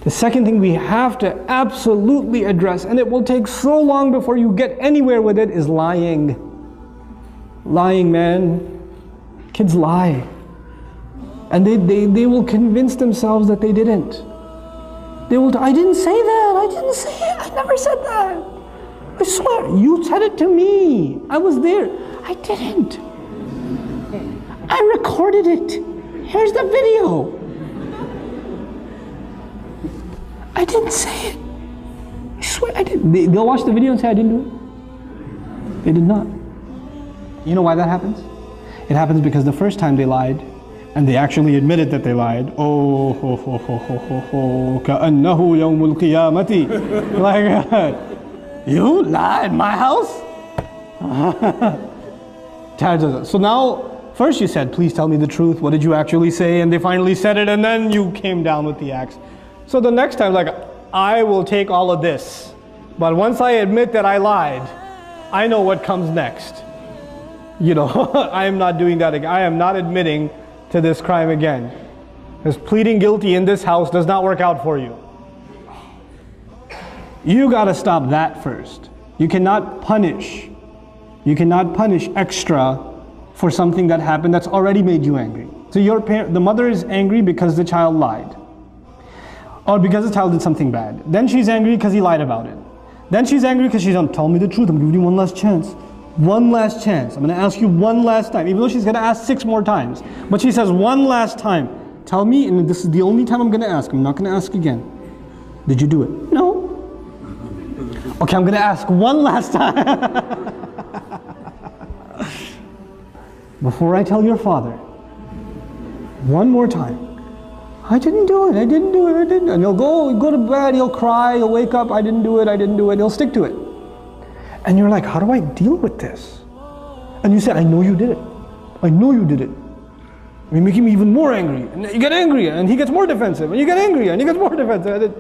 The second thing we have to absolutely address, and it will take so long before you get anywhere with it, is lying. Lying, man. Kids lie. And they will convince themselves that they didn't. They will, I didn't say that, I didn't say it, I never said that. I swear, you said it to me. I was there. I didn't. I recorded it. Here's the video. I didn't say it. I swear I didn't. They'll watch the video and say I didn't do it. They did not. You know why that happens? It happens because the first time they lied, and they actually admitted that they lied. Oh, ho, ho, ho, ho, ho, ho, ka'annahu yawmul qiyamati. Like, you lied in my house? So now, first you said, please tell me the truth. What did you actually say? And they finally said it, and then you came down with the axe. So the next time, like, I will take all of this. But once I admit that I lied, I know what comes next. You know, I am not doing that again. I am not admitting to this crime again. Because pleading guilty in this house does not work out for you. You got to stop that first. You cannot punish. You cannot punish extra for something that happened that's already made you angry. So the mother is angry because the child lied. Or because the child did something bad. Then she's angry because he lied about it. Then she's angry because she's tell me the truth, I'm giving you one last chance. One last chance. I'm going to ask you one last time. Even though she's going to ask 6 more times. But she says one last time. Tell me, and this is the only time I'm going to ask. I'm not going to ask again. Did you do it? No. Okay, I'm going to ask one last time. Before I tell your father, one more time. I didn't do it, I didn't do it, I didn't. And he'll go to bed, he'll cry, he'll wake up, I didn't do it, I didn't do it. He'll stick to it. And you're like, how do I deal with this? And you say, I know you did it. I know you did it. You make him even more angry. And you get angry, and he gets more defensive. And you get angry, and he gets more defensive.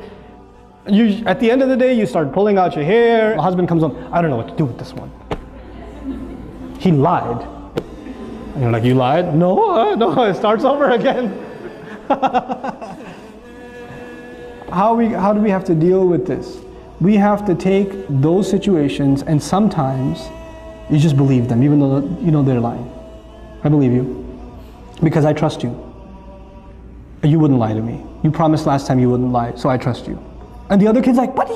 And at the end of the day, you start pulling out your hair. The husband comes home, I don't know what to do with this one. He lied. And you're like, you lied? No, no, it starts over again. How do we have to deal with this? We have to take those situations, and sometimes you just believe them, even though you know they're lying. I believe you because I trust you. You wouldn't lie to me. You promised last time you wouldn't lie, so I trust you. And the other kid's like, but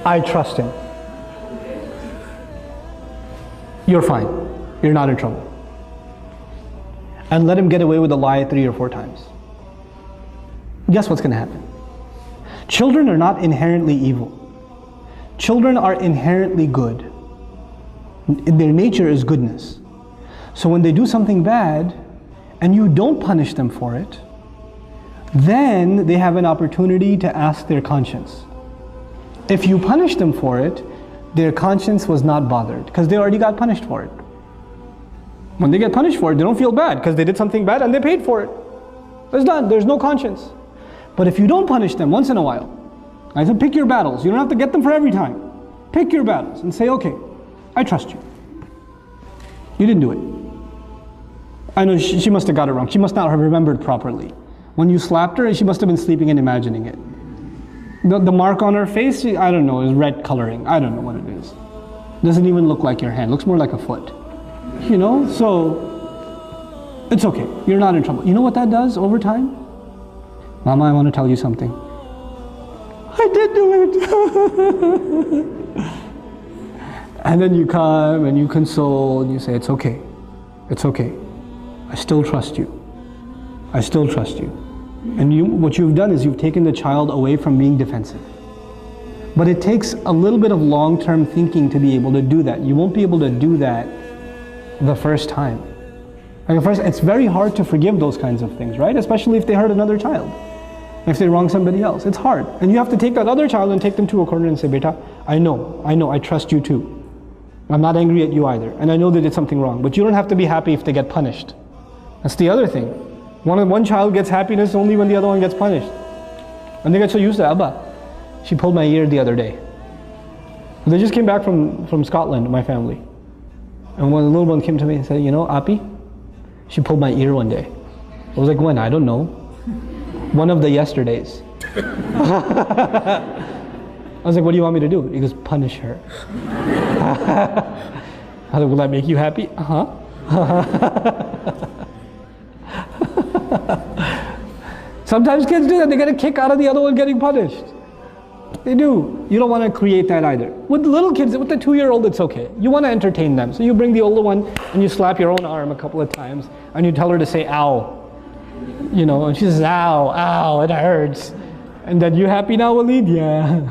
I trust him. You're fine. You're not in trouble. And let him get away with a lie 3 or 4 times. Guess what's going to happen? Children are not inherently evil. Children are inherently good. Their nature is goodness. So when they do something bad and you don't punish them for it, then they have an opportunity to ask their conscience. If you punish them for it, their conscience was not bothered because they already got punished for it. When they get punished for it, they don't feel bad because they did something bad and they paid for it. It's done. There's no conscience. But if you don't punish them once in a while, I said pick your battles. You don't have to get them for every time. Pick your battles and say, okay, I trust you. You didn't do it. I know she must have got it wrong. She must not have remembered properly. When you slapped her, she must have been sleeping and imagining it. The mark on her face, I don't know, is red coloring. I don't know what it is. Doesn't even look like your hand. Looks more like a foot. You know, so it's okay. You're not in trouble. You know what that does over time? Mama, I want to tell you something. I did do it. And then you come and you console and you say, it's okay. It's okay. I still trust you. I still trust you. And what you've done is you've taken the child away from being defensive. But it takes a little bit of long-term thinking to be able to do that. You won't be able to do that the first time. Like first, it's very hard to forgive those kinds of things, right? Especially if they hurt another child. If they wrong somebody else, it's hard. And you have to take that other child and take them to a corner and say, Beta, I know, I trust you too. I'm not angry at you either. And I know they did something wrong. But you don't have to be happy if they get punished. That's the other thing. One child gets happiness only when the other one gets punished. And they get so used to Abba. She pulled my ear the other day. They just came back from Scotland, my family. And when the little one came to me and said, you know, Api, she pulled my ear one day. I was like, when? I don't know. One of the yesterdays. I was like, what do you want me to do? He goes, punish her. I was like, will that make you happy? Sometimes kids do that. They get a kick out of the other one getting punished. They do. You don't want to create that either. With the little kids, with the 2-year-old, it's okay. You want to entertain them. So you bring the older one and you slap your own arm a couple of times and you tell her to say, ow. You know, and she says, ow, ow, it hurts. And then, you happy now, Walid? Yeah.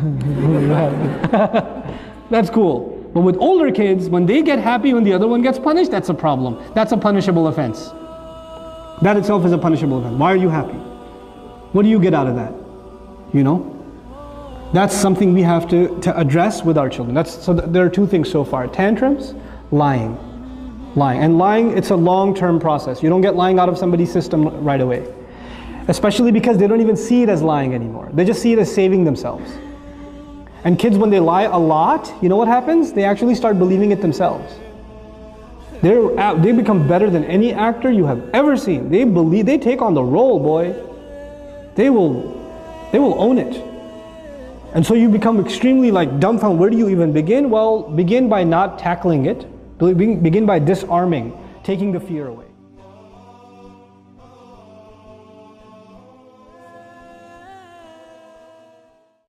That's cool. But with older kids, when they get happy when the other one gets punished, that's a problem. That's a punishable offense. That itself is a punishable offense. Why are you happy? What do you get out of that? You know? That's something we have to address with our children. So there are 2 things so far. Tantrums, lying. Lying. And lying, it's a long-term process. You don't get lying out of somebody's system right away. Especially because they don't even see it as lying anymore. They just see it as saving themselves. And kids, when they lie a lot, you know what happens? They actually start believing it themselves. They become better than any actor you have ever seen. They take on the role, boy. They will own it. And so you become extremely dumbfounded. Where do you even begin? Well, begin by not tackling it. Begin by disarming, taking the fear away.